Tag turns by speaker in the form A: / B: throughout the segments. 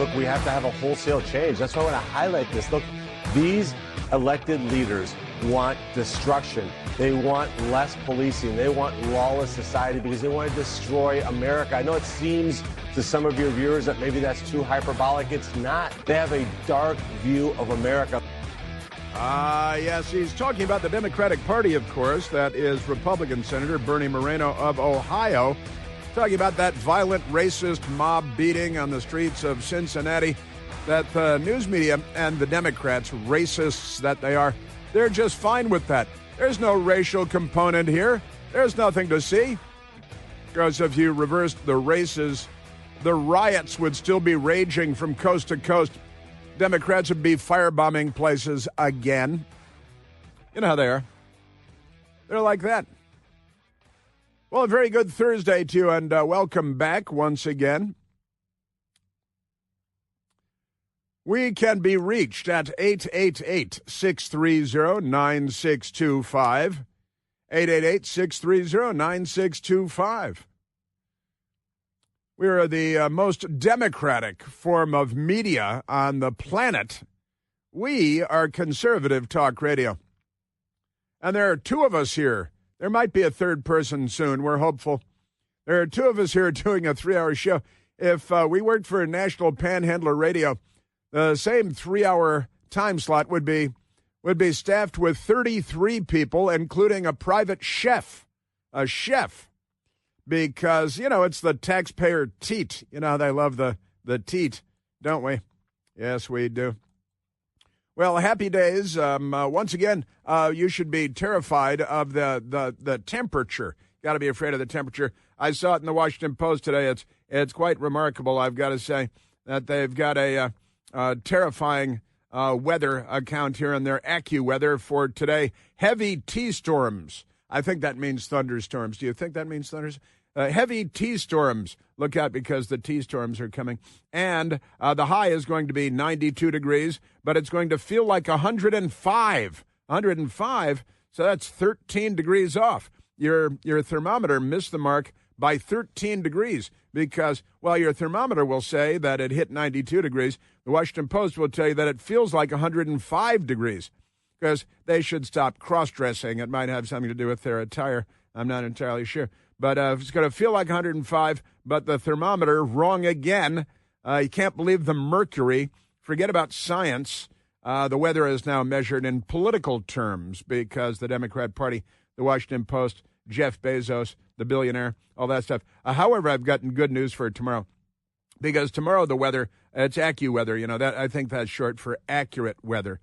A: look, we have to have a wholesale change. That's why I want to highlight this. Look, these elected leaders want destruction. They want less policing. They want lawless society because they want to destroy America. I know it seems to some of your viewers that maybe that's too hyperbolic. It's not. They have a dark view of America.
B: Yes, he's talking about the Democratic Party, of course. That is Republican Senator Bernie Moreno of Ohio. Talking about that violent, racist mob beating on the streets of Cincinnati. That the news media and the Democrats, racists that they are, they're just fine with that. There's no racial component here. There's nothing to see. Because if you reversed the races, the riots would still be raging from coast to coast. Democrats would be firebombing places again. You know how they are. They're like that. Well, a very good Thursday to you, and welcome back once again. We can be reached at 888-630-9625. 888-630-9625. We are the most democratic form of media on the planet. We are conservative talk radio. And there are two of us here. There might be a third person soon. We're hopeful. There are two of us here doing a 3-hour show. If we worked for National Panhandler Radio, the same 3-hour time slot would be staffed with 33 people, including a private chef. A chef. Because, you know, it's the taxpayer teat. You know, they love the teat, don't we? Yes, we do. Well, happy days. Once again, you should be terrified of the temperature. Got to be afraid of the temperature. I saw it in the Washington Post today. It's quite remarkable, I've got to say, that they've got a terrifying weather account here in their AccuWeather for today. Heavy T-storms. I think that means thunderstorms. Do you think that means thunderstorms? Heavy T-storms. Look out because the T-storms are coming. And the high is going to be 92 degrees, but it's going to feel like 105. 105, so that's 13 degrees off. Your thermometer missed the mark by 13 degrees because, well, your thermometer will say that it hit 92 degrees. The Washington Post will tell you that it feels like 105 degrees because they should stop cross-dressing. It might have something to do with their attire. I'm not entirely sure. But it's going to feel like 105, but the thermometer, wrong again. You can't believe the mercury. Forget about science. The weather is now measured in political terms because the Democrat Party, the Washington Post, Jeff Bezos, the billionaire, all that stuff. However, I've gotten good news for tomorrow because tomorrow the weather, it's AccuWeather. You know, that I think that's short for accurate weather.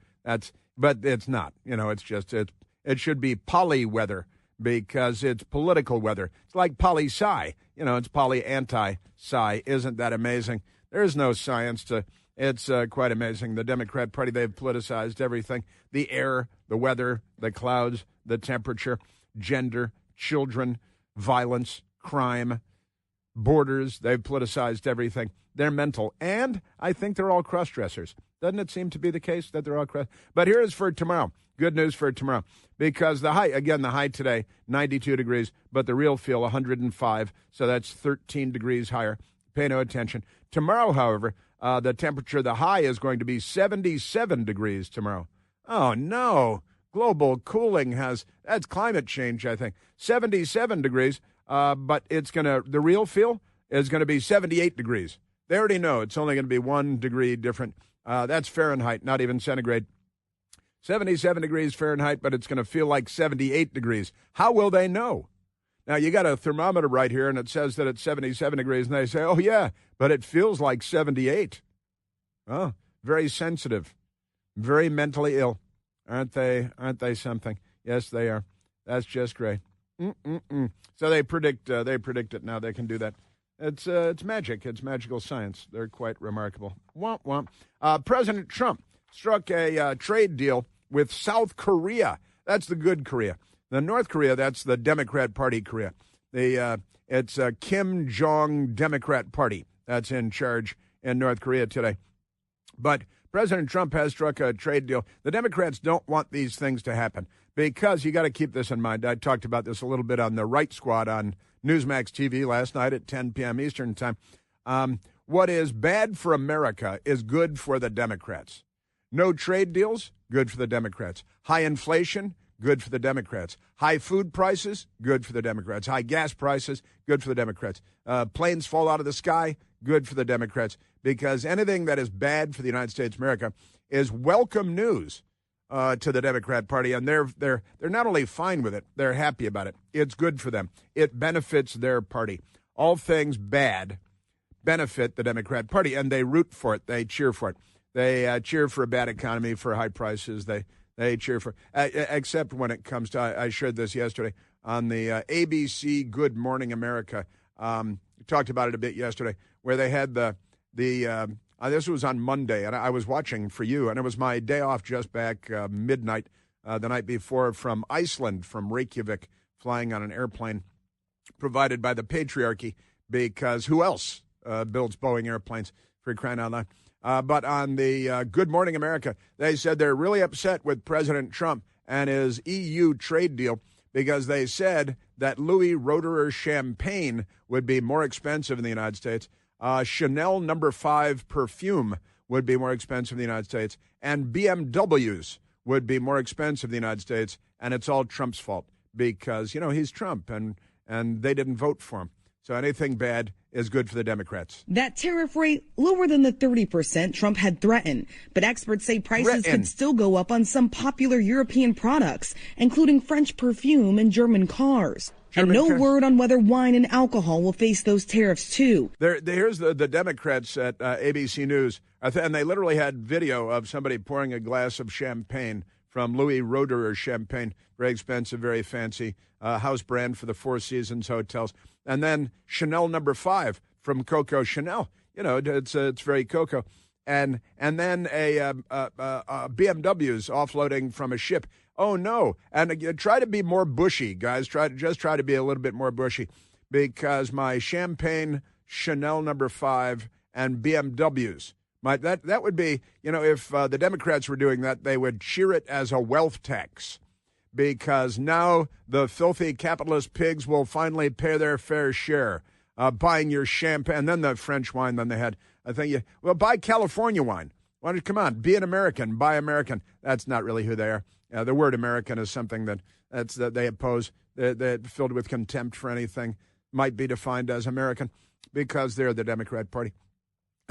B: But it's not. You know, it's just it should be poly-weather because it's political weather. It's like poli-sci. You know, it's poly-anti-sci. Isn't that amazing? There's no science to. It's quite amazing. The Democrat Party, they've politicized everything. The air, the weather, the clouds, the temperature, gender, children, violence, crime, borders. They've politicized everything. They're mental. And I think they're all cross-dressers. Doesn't it seem to be the case that they're all cross? But here is for tomorrow. Good news for tomorrow. Because the high today, 92 degrees, but the real feel 105. So that's 13 degrees higher. Pay no attention. Tomorrow, however, the temperature, the high is going to be 77 degrees tomorrow. Oh, no. Global cooling that's climate change, I think. 77 degrees, but the real feel is going to be 78 degrees. They already know it's only going to be 1 degree different. That's Fahrenheit, not even centigrade. 77 degrees Fahrenheit, but it's going to feel like 78 degrees. How will they know? Now, you got a thermometer right here, and it says that it's 77 degrees, and they say, oh, yeah, but it feels like 78. Oh, very sensitive, very mentally ill. Aren't they something? Yes, they are. That's just great. So they predict it now. They can do that. It's magic. It's magical science. They're quite remarkable. Womp womp. President Trump struck a trade deal with South Korea. That's the good Korea. The North Korea, that's the Democrat Party Korea. It's Kim Jong Democrat Party that's in charge in North Korea today. But President Trump has struck a trade deal. The Democrats don't want these things to happen because you got to keep this in mind. I talked about this a little bit on the Right Squad on Newsmax TV last night at 10 p.m. Eastern time. What is bad for America is good for the Democrats. No trade deals, good for the Democrats. High inflation, good for the Democrats. High food prices, good for the Democrats. High gas prices, good for the Democrats. Planes fall out of the sky, good for the Democrats. Because anything that is bad for the United States of America is welcome news to the Democrat Party, and they're not only fine with it, they're happy about it. It's good for them. It benefits their party. All things bad benefit the Democrat Party, and they root for it. They cheer for it. They cheer for a bad economy, for high prices. They cheer for, except when it comes to, I shared this yesterday on the ABC Good Morning America. Talked about it a bit yesterday, where they had this was on Monday, and I was watching for you, and it was my day off just back midnight the night before from Iceland, from Reykjavik, flying on an airplane provided by the patriarchy, because who else builds Boeing airplanes, for crying out loud? But on the Good Morning America, they said they're really upset with President Trump and his EU trade deal because they said that Louis Roederer champagne would be more expensive in the United States. Chanel No. 5 perfume would be more expensive in the United States, and BMWs would be more expensive in the United States, and it's all Trump's fault because, he's Trump, and they didn't vote for him. So anything bad is good for the Democrats.
C: That tariff rate lower than the 30% Trump had threatened, but experts say prices could still go up on some popular European products, including French perfume and German cars. And no word on whether wine and alcohol will face those tariffs, too.
B: Here's the Democrats at ABC News, and they literally had video of somebody pouring a glass of champagne from Louis Roederer champagne, very expensive, very fancy, house brand for the Four Seasons hotels. And then Chanel No. 5 from Coco Chanel. It's very Coco. And then a BMW's offloading from a ship. Oh, no. And try to be more bushy, guys. Try to be a little bit more bushy, because my champagne, Chanel No. 5, and BMWs, that would be, if the Democrats were doing that, they would cheer it as a wealth tax, because now the filthy capitalist pigs will finally pay their fair share, buying your champagne. And then the French wine, then they had, buy California wine. Why don't you, come on, be an American, buy American. That's not really who they are. The word American is something that they oppose. They're filled with contempt for anything might be defined as American, because they're the Democrat Party.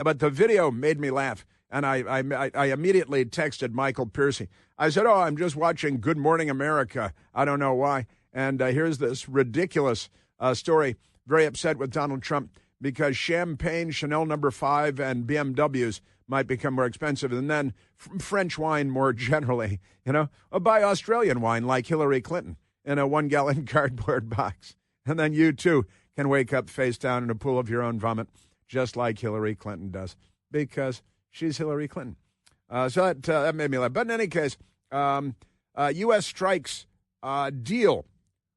B: But the video made me laugh, and I immediately texted Michael Piercy. I said, I'm just watching Good Morning America. I don't know why. And here's this ridiculous story. Very upset with Donald Trump because champagne, Chanel No. 5, and BMWs might become more expensive, and then French wine more generally, or buy Australian wine like Hillary Clinton in a 1-gallon cardboard box. And then you, too, can wake up face down in a pool of your own vomit, just like Hillary Clinton does, because she's Hillary Clinton. So that made me laugh. But in any case, U.S. strikes deal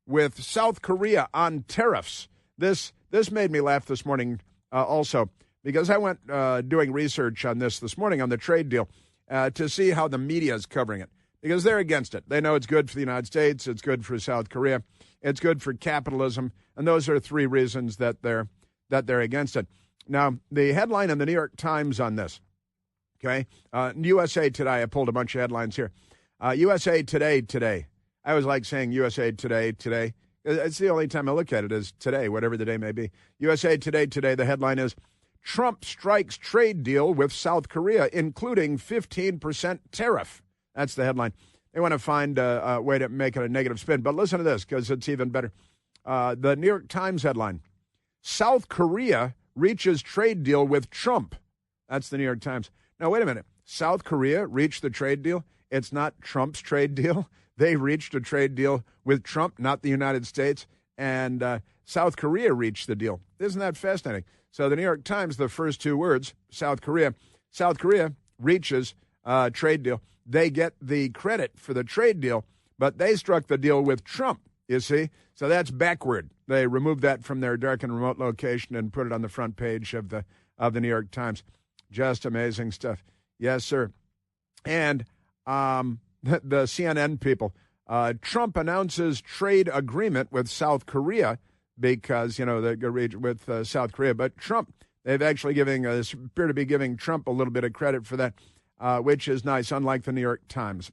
B: with South Korea on tariffs. This made me laugh this morning also, because I went doing research on this morning on the trade deal to see how the media is covering it, because they're against it. They know it's good for the United States, it's good for South Korea, it's good for capitalism, and those are three reasons that they're against it. Now, the headline in the New York Times on this, okay, USA Today, I pulled a bunch of headlines here. USA Today. I always like saying USA Today. It's the only time I look at it is today, whatever the day may be. USA Today, the headline is, Trump strikes trade deal with South Korea, including 15% tariff. That's the headline. They want to find a way to make it a negative spin. But listen to this, because it's even better. The New York Times headline, South Korea reaches trade deal with Trump. That's the New York Times. Now, wait a minute. South Korea reached the trade deal? It's not Trump's trade deal. They reached a trade deal with Trump, not the United States. And South Korea reached the deal. Isn't that fascinating? So the New York Times, the first two words, South Korea reaches trade deal. They get the credit for the trade deal, but they struck the deal with Trump, you see? So that's backward. They removed that from their dark and remote location and put it on the front page of the New York Times. Just amazing stuff. Yes, sir. And the CNN people, Trump announces trade agreement with South Korea because, they reach with South Korea. But Trump They've actually appear to be giving Trump a little bit of credit for that, which is nice, unlike the New York Times.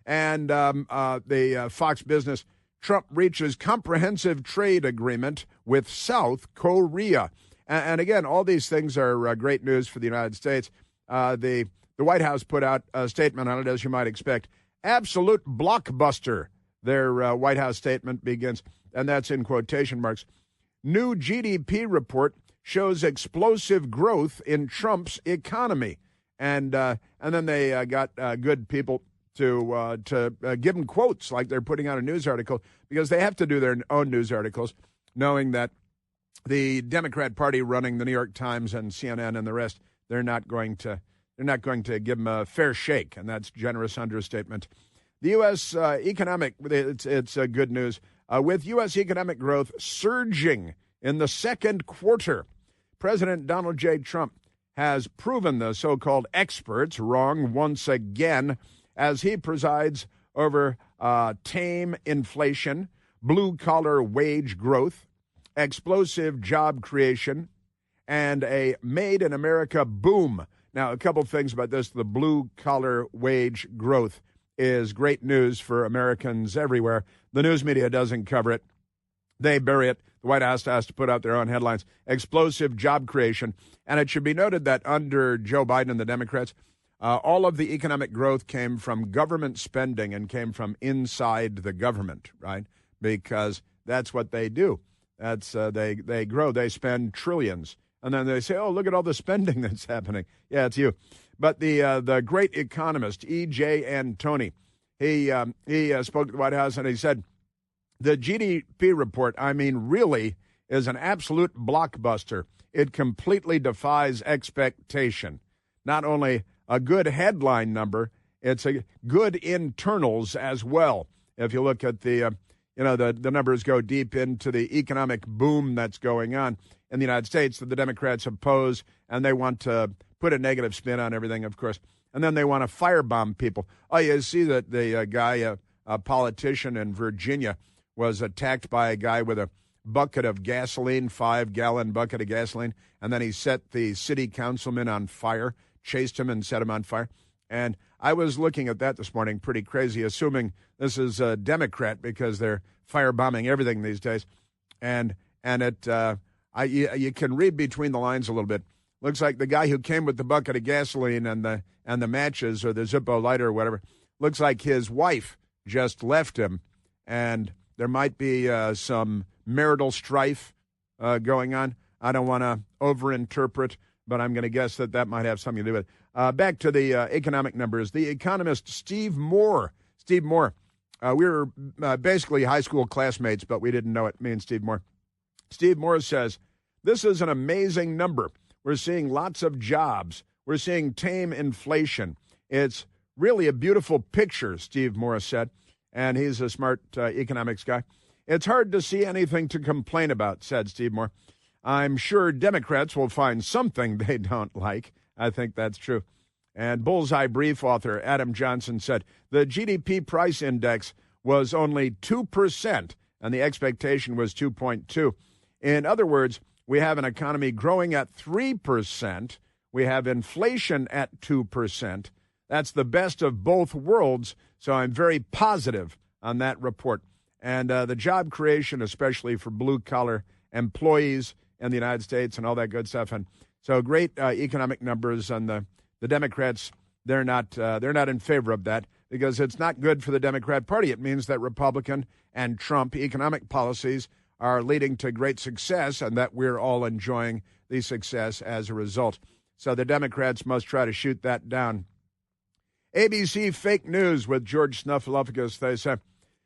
B: And the Fox Business, Trump reaches comprehensive trade agreement with South Korea. And again, all these things are great news for the United States. The White House put out a statement on it, as you might expect. Absolute blockbuster, their White House statement begins, and that's in quotation marks. New GDP report shows explosive growth in Trump's economy. And then they got good people to give them quotes like they're putting out a news article, because they have to do their own news articles, knowing that the Democrat Party running the New York Times and CNN and the rest, they're not going to give them a fair shake, and that's generous understatement. The U.S. economic, it's good news, with U.S. economic growth surging in the second quarter. President Donald J. Trump has proven the so-called experts wrong once again as he presides over tame inflation, blue-collar wage growth, explosive job creation, and a made-in-America boom. Now, a couple things about this. The blue-collar wage growth is great news for Americans everywhere. The news media doesn't cover it. They bury it. The White House has to put out their own headlines. Explosive job creation. And it should be noted that under Joe Biden and the Democrats, all of the economic growth came from government spending and came from inside the government, right? Because that's what they do. That's they grow. They spend trillions. And then they say, oh, look at all the spending that's happening. Yeah, it's you. But the great economist, E.J. Antoni, he spoke at the White House and he said, the GDP report, really, is an absolute blockbuster. It completely defies expectation. Not only a good headline number, it's a good internals as well. If you look at the numbers go deep into the economic boom that's going on in the United States that the Democrats oppose, and they want to put a negative spin on everything, of course. And then they want to firebomb people. Oh, you see that the guy, a politician in Virginia, was attacked by a guy with a bucket of gasoline, 5-gallon bucket of gasoline, and then he set the city councilman on fire, chased him and set him on fire. And I was looking at that this morning, pretty crazy, assuming this is a Democrat because they're firebombing everything these days. And you can read between the lines a little bit. Looks like the guy who came with the bucket of gasoline and the matches or the Zippo lighter or whatever, looks like his wife just left him, and there might be some marital strife going on. I don't want to overinterpret, but I'm going to guess that might have something to do with it. Back to the economic numbers. The economist Steve Moore. We were basically high school classmates, but we didn't know it, me and Steve Moore. Steve Moore says, this is an amazing number. We're seeing lots of jobs. We're seeing tame inflation. It's really a beautiful picture, Steve Moore said, and he's a smart economics guy. It's hard to see anything to complain about, said Steve Moore. I'm sure Democrats will find something they don't like. I think that's true. And Bullseye Brief author Adam Johnson said the GDP price index was only 2%, and the expectation was 2.2. In other words, we have an economy growing at 3%. We have inflation at 2%. That's the best of both worlds, so I'm very positive on that report. And the job creation, especially for blue-collar employees in the United States and all that good stuff. And so great economic numbers, and the Democrats, they're not in favor of that because it's not good for the Democrat Party. It means that Republican and Trump economic policies are leading to great success and that we're all enjoying the success as a result. So the Democrats must try to shoot that down. ABC Fake News with George Snuffleupagus. They say,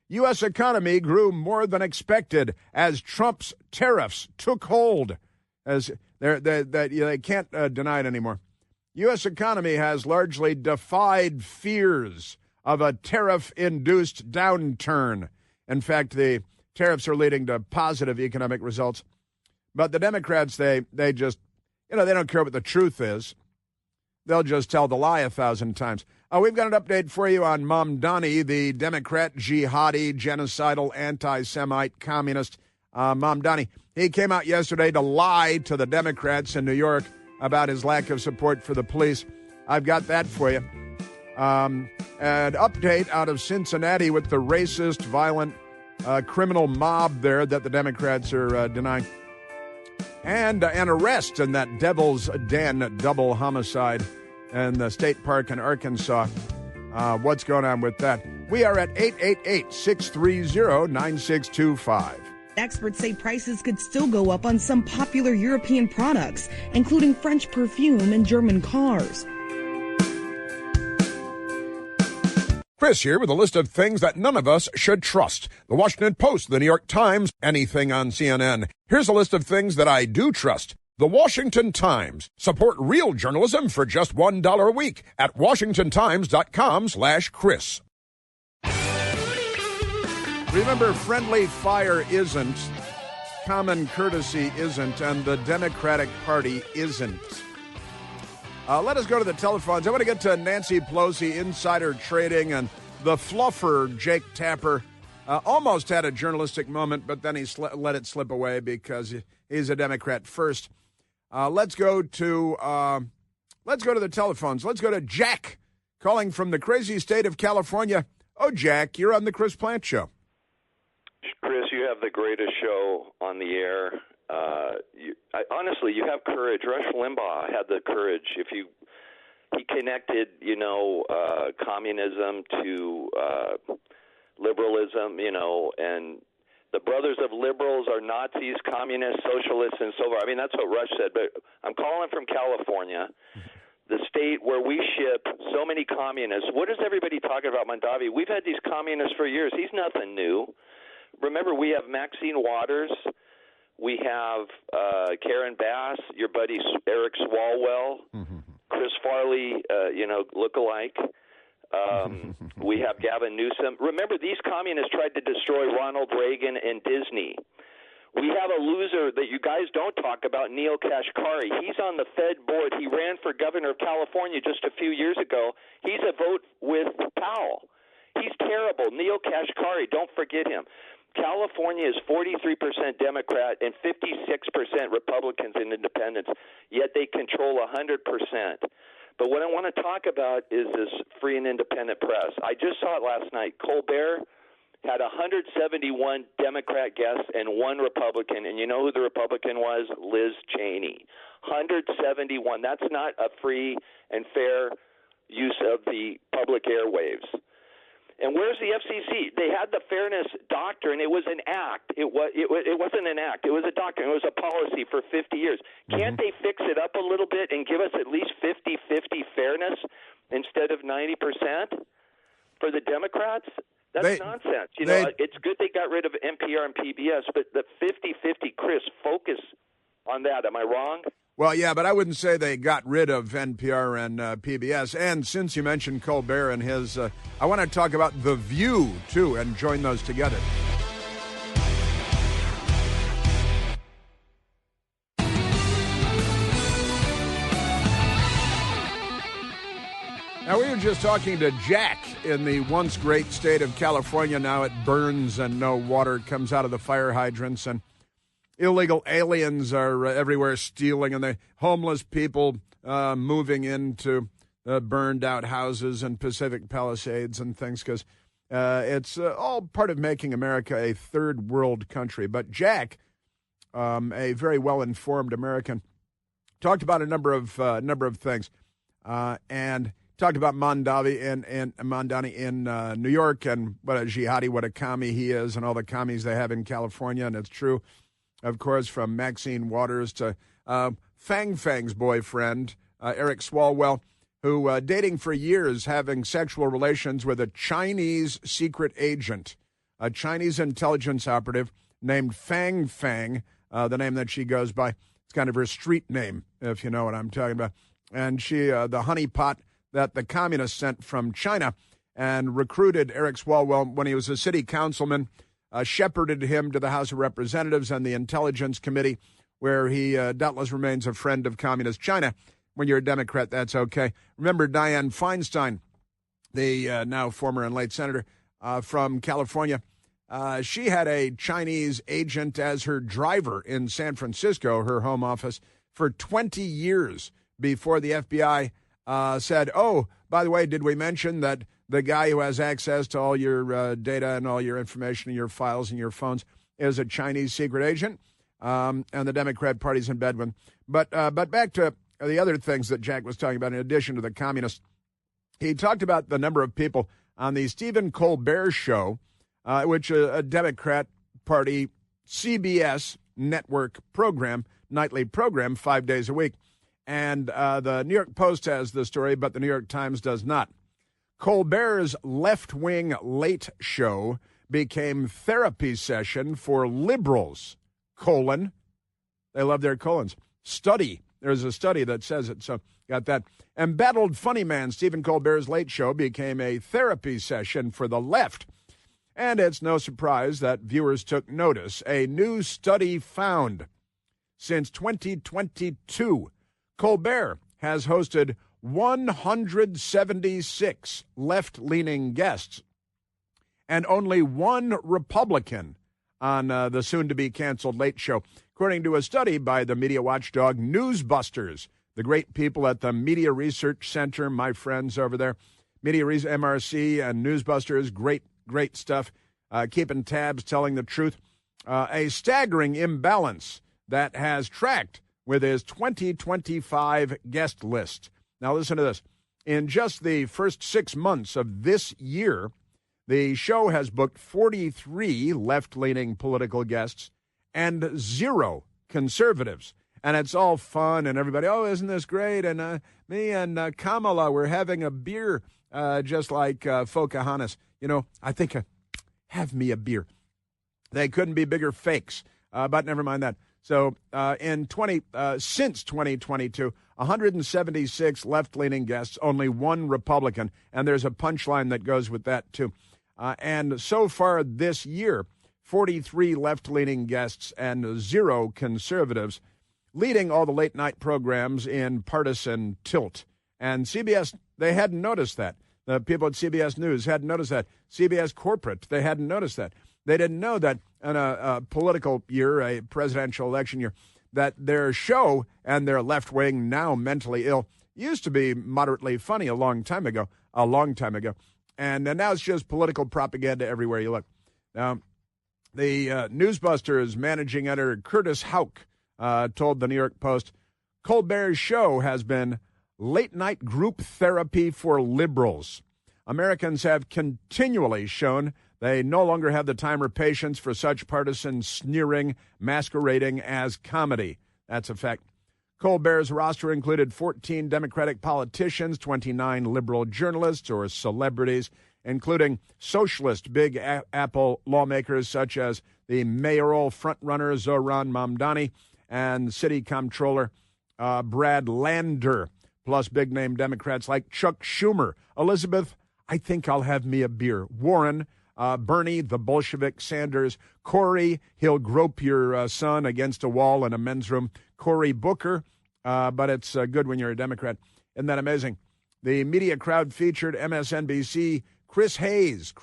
B: U.S. economy grew more than expected as Trump's tariffs took hold. As they can't deny it anymore. U.S. economy has largely defied fears of a tariff-induced downturn. In fact, the tariffs are leading to positive economic results. But the Democrats, they just, they don't care what the truth is. They'll just tell the lie 1,000 times. We've got an update for you on Mamdani, the Democrat, jihadi, genocidal, anti-Semite, communist. Mamdani, He came out yesterday to lie to the Democrats in New York about his lack of support for the police. I've got that for you. An update out of Cincinnati with the racist, violent, criminal mob there that the Democrats are denying. And an arrest in that Devil's Den double homicide in the state park in Arkansas. What's going on with that? We are at 888-630-9625.
C: Experts say prices could still go up on some popular European products, including French perfume and German cars.
B: Chris here with a list of things that none of us should trust. The Washington Post, the New York Times, anything on CNN. Here's a list of things that I do trust. The Washington Times. Support real journalism for just $1 a week at washingtontimes.com/Chris. Remember, friendly fire isn't, common courtesy isn't, and the Democratic Party isn't. Let us go to the telephones. I want to get to Nancy Pelosi, insider trading, and the fluffer, Jake Tapper. Almost had a journalistic moment, but then he let it slip away because he's a Democrat first. Let's go to the telephones. Let's go to Jack, calling from the crazy state of California. Oh, Jack, you're on the Chris Plant Show.
D: Chris, you have the greatest show on the air. Honestly, you have courage. Rush Limbaugh had the courage. He connected, communism to liberalism, and the brothers of liberals are Nazis, communists, socialists, and so forth. I mean, that's what Rush said. But I'm calling from California, the state where we ship so many communists. What is everybody talking about, Mondavi? We've had these communists for years. He's nothing new. Remember, we have Maxine Waters. We have Karen Bass, your buddy Eric Swalwell, Chris Farley, look-alike. We have Gavin Newsom. Remember, these communists tried to destroy Ronald Reagan and Disney. We have a loser that you guys don't talk about, Neil Kashkari. He's on the Fed board. He ran for governor of California just a few years ago. He's a vote with Powell. He's terrible. Neil Kashkari, don't forget him. California is 43% Democrat and 56% Republicans and independents, yet they control 100%. But what I want to talk about is this free and independent press. I just saw it last night. Colbert had 171 Democrat guests and one Republican, and you know who the Republican was? Liz Cheney. 171. That's not a free and fair use of the public airwaves. And where's the FCC? They had the fairness doctrine. It was an act. It wasn't an act. It was a doctrine. It was a policy for 50 years. Can't they fix it up a little bit and give us at least 50-50 fairness instead of 90% for the Democrats? That's nonsense. It's good they got rid of NPR and PBS, but the 50-50, Chris, focus on that. Am I wrong?
B: Well, yeah, but I wouldn't say they got rid of NPR and PBS. And since you mentioned Colbert and his, I want to talk about The View, too, and join those together. Now, we were just talking to Jack in the once great state of California. Now it burns and no water comes out of the fire hydrants, and illegal aliens are everywhere stealing, and the homeless people moving into burned-out houses and Pacific Palisades and things, because it's all part of making America a third-world country. But Jack, a very well-informed American, talked about a number of things, and talked about Mamdani in New York, and what a jihadi, what a commie he is, and all the commies they have in California, and it's true. Of course, from Maxine Waters to Fang Fang's boyfriend, Eric Swalwell, who dating for years, having sexual relations with a Chinese secret agent, a Chinese intelligence operative named Fang Fang, the name that she goes by. It's kind of her street name, if you know what I'm talking about. And she, the honeypot that the communists sent from China, and recruited Eric Swalwell when he was a city councilman, shepherded him to the House of Representatives and the Intelligence Committee, where he doubtless remains a friend of Communist China. When you're a Democrat, that's okay. Remember Dianne Feinstein, the now former and late senator from California, She had a Chinese agent as her driver in San Francisco, her home office, for 20 years before the FBI said, oh, by the way, did we mention that the guy who has access to all your data and all your information and your files and your phones is a Chinese secret agent? And the Democrat Party's in bed with him. But back to the other things that Jack was talking about, in addition to the communists. He talked about the number of people on the Stephen Colbert show, which a Democrat Party CBS network program, nightly program, 5 days a week. And the New York Post has the story, but the New York Times does not. Colbert's left-wing late show became therapy session for liberals, they love their colons. Study. There's a study that says it, so got that. Embattled funny man Stephen Colbert's late show became a therapy session for the left. And it's no surprise that viewers took notice. A new study found since 2022, Colbert has hosted 176 left-leaning guests and only one Republican on the soon-to-be-canceled Late Show, according to a study by the media watchdog Newsbusters, the great people at the Media Research Center, my friends over there, MRC and Newsbusters, great stuff, keeping tabs, telling the truth. A staggering imbalance that has tracked with his 2025 guest list. Now listen to this. In just the first 6 months of this year, the show has booked 43 left-leaning political guests and 0 conservatives. And it's all fun and everybody, oh, isn't this great? And me and Kamala, we're having a beer just like Pocahontas. You know, I think have me a beer. They couldn't be bigger fakes, but never mind that. So since 2022, 176 left-leaning guests, only one Republican, and there's a punchline that goes with that, too. And so far this year, 43 left-leaning guests and 0 conservatives, leading all the late-night programs in partisan tilt. And CBS, they hadn't noticed that. The people at CBS News hadn't noticed that. CBS Corporate, they hadn't noticed that. They didn't know that in a political year, a presidential election year, that their show and their left-wing, now mentally ill, used to be moderately funny a long time ago. And now it's just political propaganda everywhere you look. Now, the Newsbusters managing editor Curtis Houck told the New York Post, Colbert's show has been late-night group therapy for liberals. Americans have continually shown they no longer have the time or patience for such partisan sneering masquerading as comedy. That's a fact. Colbert's roster included 14 Democratic politicians, 29 liberal journalists or celebrities, including socialist Big Apple lawmakers such as the mayoral frontrunner Zohran Mamdani and city comptroller Brad Lander, plus big-name Democrats like Chuck Schumer, Elizabeth, I think I'll have me a beer, Warren, Bernie, the Bolshevik, Sanders, Cory, he'll grope your son against a wall in a men's room, Cory Booker, but it's good when you're a Democrat. Isn't that amazing? The media crowd featured MSNBC Chris Hayes.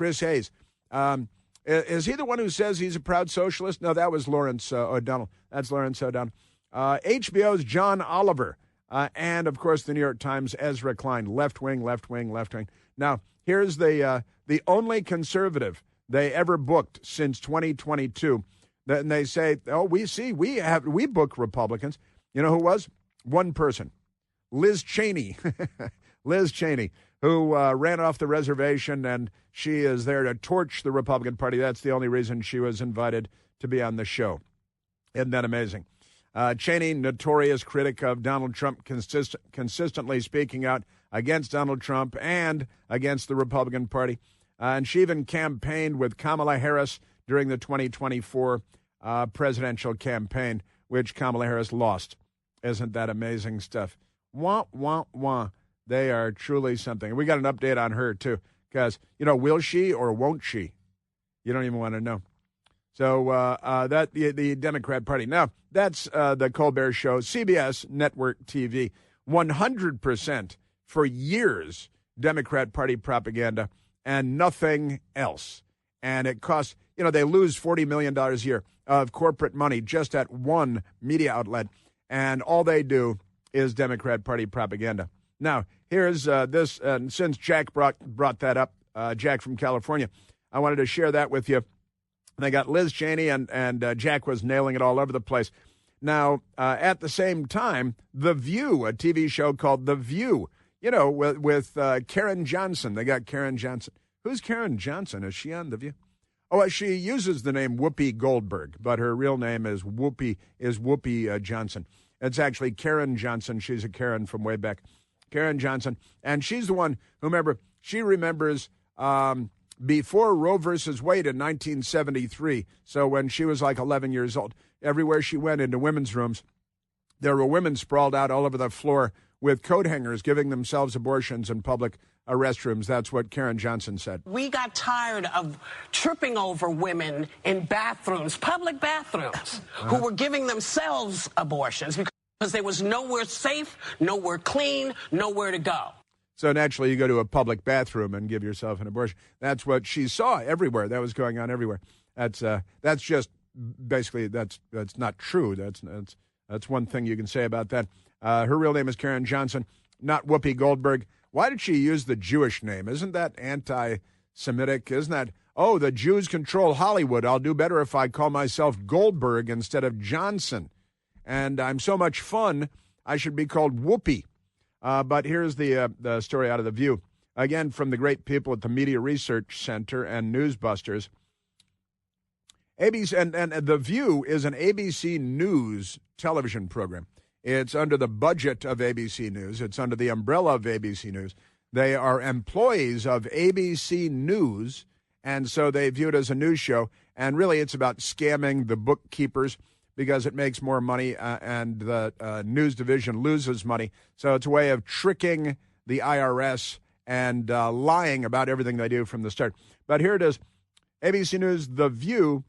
B: Is he the one who says he's a proud socialist? No, that was Lawrence O'Donnell. That's Lawrence O'Donnell. HBO's John Oliver. And, of course, the New York Times' Ezra Klein. Left wing. Now, here's the only conservative they ever booked since 2022. And they say, oh, we book Republicans. You know who was? One person. Liz Cheney. Who ran off the reservation, and she is there to torch the Republican Party. That's the only reason she was invited to be on the show. Isn't that amazing? Cheney, notorious critic of Donald Trump, consistently speaking out against Donald Trump and against the Republican Party. And she even campaigned with Kamala Harris during the 2024 presidential campaign, which Kamala Harris lost. Isn't that amazing stuff? Wah, wah, wah. They are truly something. We got an update on her, too, because, will she or won't she? You don't even want to know. So the Democrat Party. Now, that's the Colbert Show, CBS Network TV, 100% for years, Democrat Party propaganda and nothing else. and it costs, they lose $40 million a year of corporate money just at one media outlet, and all they do is Democrat Party propaganda. Now, here's this, and since Jack brought that up, Jack from California, I wanted to share that with you. They got Liz Cheney, and Jack was nailing it all over the place. Now, at the same time, The View, a TV show called The View, with Karen Johnson. They got Karen Johnson. Who's Karen Johnson? Is she on The View? Oh, she uses the name Whoopi Goldberg, but her real name is Whoopi Johnson. It's actually Karen Johnson. She's a Karen from way back. Karen Johnson. And she's the one who, she remembers before Roe versus Wade in 1973. So when she was like 11 years old, everywhere she went into women's rooms, there were women sprawled out all over the floor with coat hangers giving themselves abortions in public restrooms. That's what Karen Johnson said.
E: We got tired of tripping over women in bathrooms, public bathrooms, who were giving themselves abortions because there was nowhere safe, nowhere clean, nowhere to go.
B: So naturally, you go to a public bathroom and give yourself an abortion. That's what she saw everywhere. That was going on everywhere. That's just basically that's not true. That's one thing you can say about that. Her real name is Karen Johnson, not Whoopi Goldberg. Why did she use the Jewish name? Isn't that anti-Semitic? Isn't that, the Jews control Hollywood. I'll do better if I call myself Goldberg instead of Johnson. And I'm so much fun, I should be called Whoopi. But here's the story out of The View. Again, from the great people at the Media Research Center and Newsbusters. ABC and The View is an ABC News television program. It's under the budget of ABC News. It's under the umbrella of ABC News. They are employees of ABC News, and so they view it as a news show. And really, it's about scamming the bookkeepers because it makes more money and the news division loses money. So it's a way of tricking the IRS and lying about everything they do from the start. But here it is. ABC News, The View,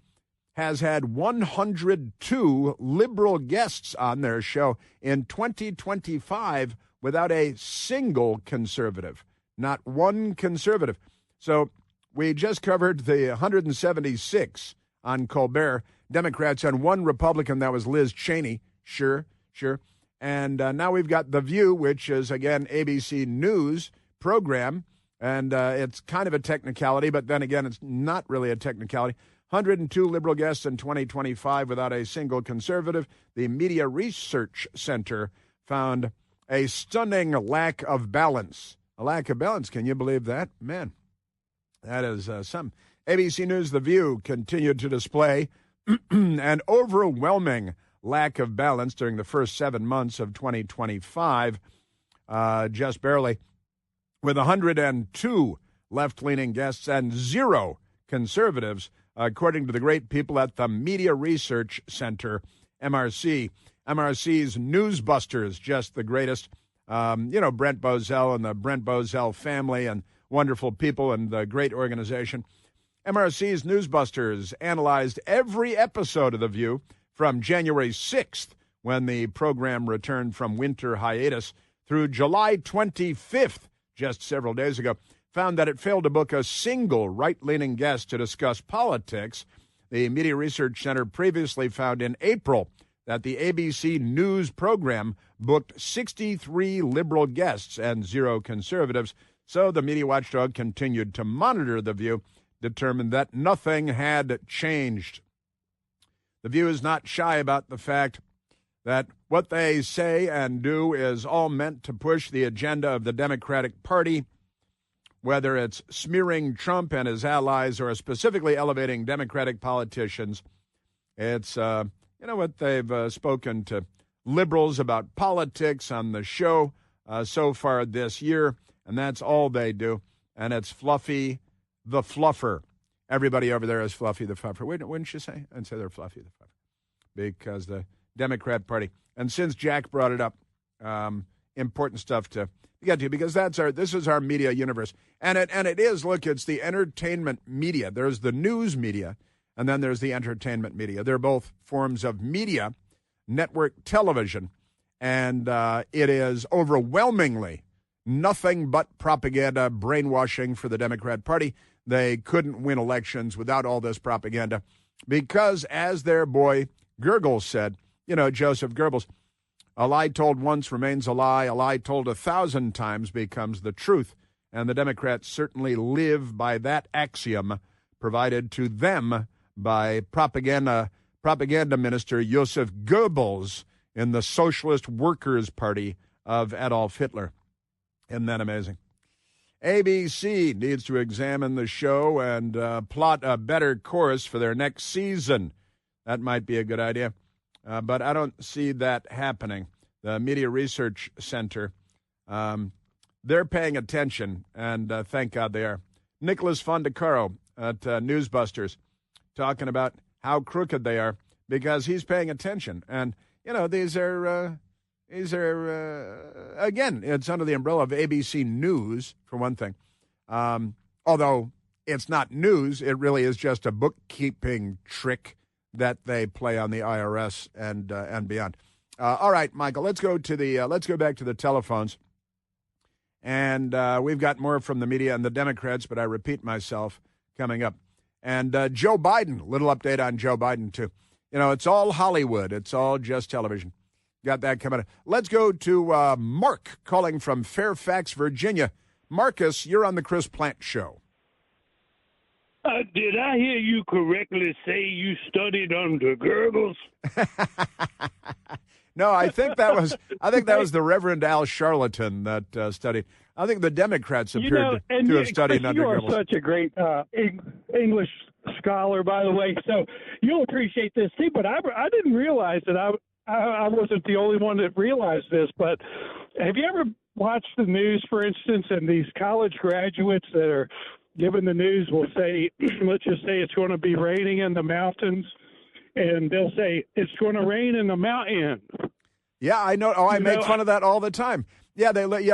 B: has had 102 liberal guests on their show in 2025 without a single conservative, not one conservative. So we just covered the 176 on Colbert, Democrats, and one Republican, that was Liz Cheney. Sure. And now we've got The View, which is, again, ABC News program, and it's kind of a technicality, but then again, it's not really a technicality. 102 liberal guests in 2025 without a single conservative. The Media Research Center found a stunning lack of balance. A lack of balance. Can you believe that? Man, that is some. ABC News, The View, continued to display an overwhelming lack of balance during the first 7 months of 2025, just barely, with 102 left-leaning guests and 0 conservatives, according to the great people at the Media Research Center, MRC. MRC's Newsbusters, just the greatest. Brent Bozell and the Brent Bozell family and wonderful people and the great organization. MRC's Newsbusters analyzed every episode of The View from January 6th, when the program returned from winter hiatus, through July 25th, just several days ago, found that it failed to book a single right-leaning guest to discuss politics. The Media Research Center previously found in April that the ABC News program booked 63 liberal guests and 0 conservatives. So the media watchdog continued to monitor The View, determined that nothing had changed. The View is not shy about the fact that what they say and do is all meant to push the agenda of the Democratic Party, whether it's smearing Trump and his allies or specifically elevating Democratic politicians. It's, what they've spoken to liberals about politics on the show so far this year, and that's all they do. And it's Fluffy the Fluffer. Everybody over there is Fluffy the Fluffer. Wouldn't you say? I'd say they're Fluffy the Fluffer because the Democrat Party. And since Jack brought it up, important stuff to get to, because this is our media universe. And it is, look, it's the entertainment media. There's the news media, and then there's the entertainment media. They're both forms of media, network television, and it is overwhelmingly nothing but propaganda, brainwashing for the Democrat Party. they couldn't win elections without all this propaganda because, as their boy Goebbels said, Joseph Goebbels, a lie told once remains a lie told 1,000 times becomes the truth. And the Democrats certainly live by that axiom provided to them by propaganda minister Joseph Goebbels in the Socialist Workers' Party of Adolf Hitler. Isn't that amazing? ABC needs to examine the show and plot a better course for their next season. That might be a good idea, but I don't see that happening. The Media Research Center, they're paying attention, and thank God they are. Nicholas Fondacaro at Newsbusters talking about how crooked they are because he's paying attention. And, these are again, it's under the umbrella of ABC News, for one thing. Although it's not news, it really is just a bookkeeping trick that they play on the IRS and beyond. All right, Michael, let's go back to the telephones. And we've got more from the media and the Democrats, but I repeat myself coming up. And Joe Biden, little update on Joe Biden, too. It's all Hollywood. It's all just television. Got that coming up. Let's go to Mark calling from Fairfax, Virginia. Marcus, you're on the Chris Plant Show.
F: Did I hear you correctly say you studied under Goebbels?
B: No, I think that was the Reverend Al Charlatan that studied. I think the Democrats appeared to have studied under Goebbels.
F: You are such a great English scholar, by the way, so you'll appreciate this too. But I didn't realize that I wasn't the only one that realized this. But have you ever watched the news, for instance, and these college graduates that are given the news will say, let's just say it's going to be raining in the mountains, and they'll say it's going to rain in the mountain.
B: Yeah, I know. Oh, I make fun of that all the time. Yeah,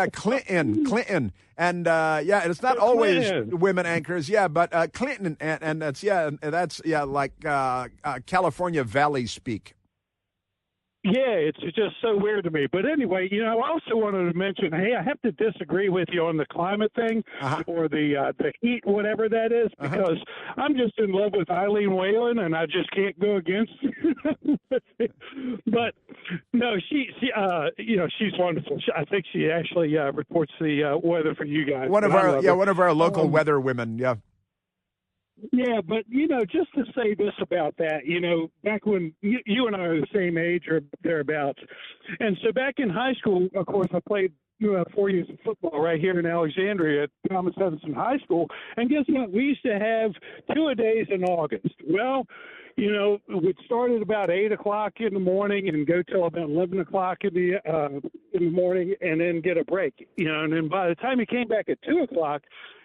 B: Clinton, and it's not always
F: Clinton.
B: Women anchors. Yeah, but Clinton, and that's like California Valley speak.
F: Yeah, it's just so weird to me. But anyway, I also wanted to mention, hey, I have to disagree with you on the climate thing or the heat, whatever that is, because I'm just in love with Eileen Whalen, and I just can't go against But no, she's wonderful. I think she actually reports the weather for you guys.
B: One of our local weather women. Yeah.
F: Yeah, but, just to say this about that, back when you and I are the same age or thereabouts. And so back in high school, of course, I played 4 years of football right here in Alexandria at Thomas Jefferson High School. And guess what? We used to have 2-a-days in August. Well, we'd start at about 8 o'clock in the morning and go till about 11 o'clock in the morning and then get a break. And then by the time you came back at 2 o'clock,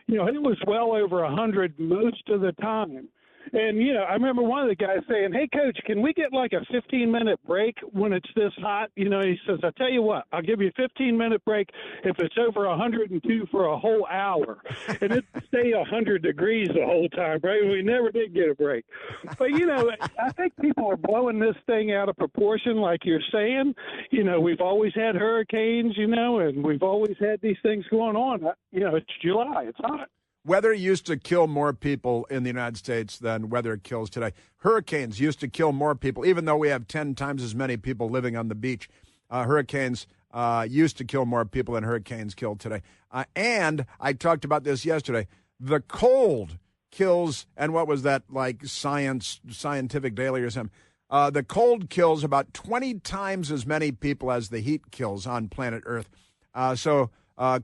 F: it was well over 100 most of the time. And, I remember one of the guys saying, hey, Coach, can we get like a 15-minute break when it's this hot? He says, I tell you what, I'll give you a 15-minute break if it's over 102 for a whole hour. And it'd stay 100 degrees the whole time, right? We never did get a break. But, I think people are blowing this thing out of proportion like you're saying. We've always had hurricanes, and we've always had these things going on. It's July. It's hot.
B: Weather used to kill more people in the United States than weather kills today. Hurricanes used to kill more people, even though we have 10 times as many people living on the beach. Hurricanes used to kill more people than hurricanes kill today. And I talked about this yesterday. The cold kills, and what was that, like Scientific Daily or something? The cold kills about 20 times as many people as the heat kills on planet Earth. So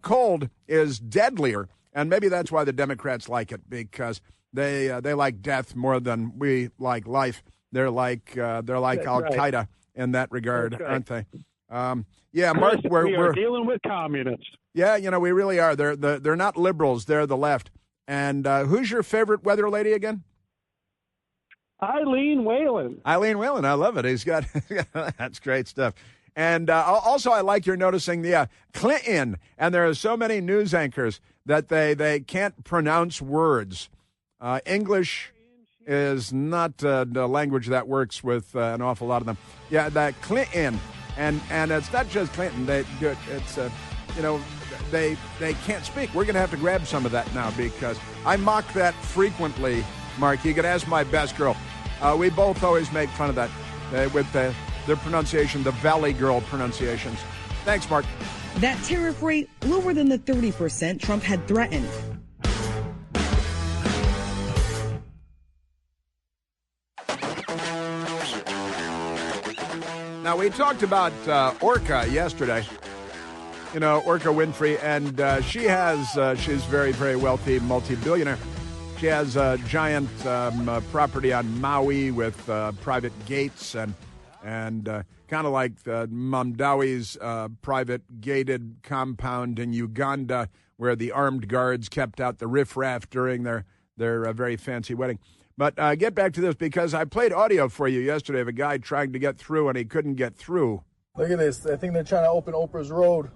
B: cold is deadlier. And maybe that's why the Democrats like it, because they like death more than we like life. They're like Al-Qaeda in that regard, aren't they? Mark,
F: we're dealing with communists.
B: Yeah, we really are. They're not liberals. They're the left. And who's your favorite weather lady again?
F: Eileen Whalen.
B: Eileen Whalen, I love it. He's got that's great stuff. And also, I like you're noticing the Clinton, and there are so many news anchors that they can't pronounce words. English is not the language that works with an awful lot of them. Yeah, that Clinton, and it's not just Clinton. They do it. It's they can't speak. We're going to have to grab some of that now because I mock that frequently, Mark. You could ask my best girl. We both always make fun of that with their pronunciation, the Valley Girl pronunciations. Thanks, Mark.
C: That tariff rate lower than the 30% Trump had threatened.
B: Now, we talked about Orca yesterday. Orca Winfrey, and she's very, very wealthy, multi-billionaire. She has a giant property on Maui with private gates and kind of like Mamdawi's private gated compound in Uganda where the armed guards kept out the riffraff during their very fancy wedding. But get back to this because I played audio for you yesterday of a guy trying to get through and he couldn't get through.
G: Look at this. I think they're trying to open Oprah's road.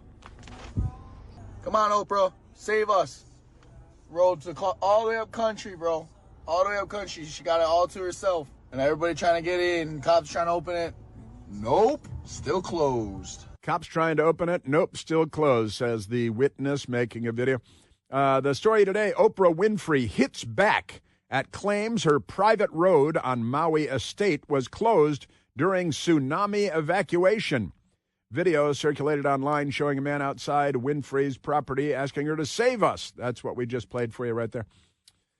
G: Come on, Oprah. Save us. Road to all the way up country, bro. All the way up country. She got it all to herself. And everybody trying to get in. Cops trying to open it. Nope. Still closed.
B: Cops trying to open it. Nope. Still closed, says the witness making a video. The story today, Oprah Winfrey hits back at claims her private road on Maui estate was closed during tsunami evacuation. Video circulated online showing a man outside Winfrey's property asking her to save us. That's what we just played for you right there.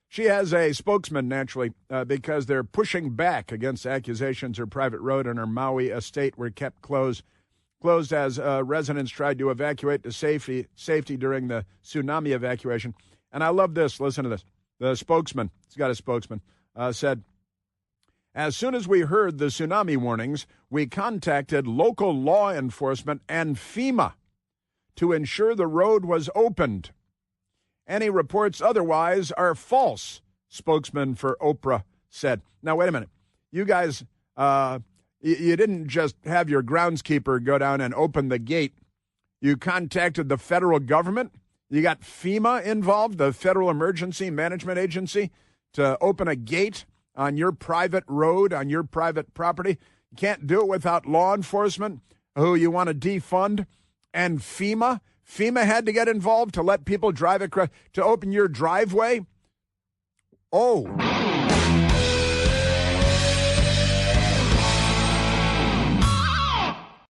B: She has a spokesman, naturally, because they're pushing back against accusations her private road and her Maui estate were kept closed as residents tried to evacuate to safety during the tsunami evacuation. And I love this. Listen to this. The spokesman, he's got a spokesman, said, as soon as we heard the tsunami warnings, we contacted local law enforcement and FEMA to ensure the road was opened. Any reports otherwise are false, spokesman for Oprah said. Now, wait a minute. You guys, you didn't just have your groundskeeper go down and open the gate. You contacted the federal government. You got FEMA involved, the Federal Emergency Management Agency, to open a gate on your private road, on your private property. You can't do it without law enforcement, who you want to defund, and FEMA. FEMA had to get involved to let people drive across, to open your driveway. Oh.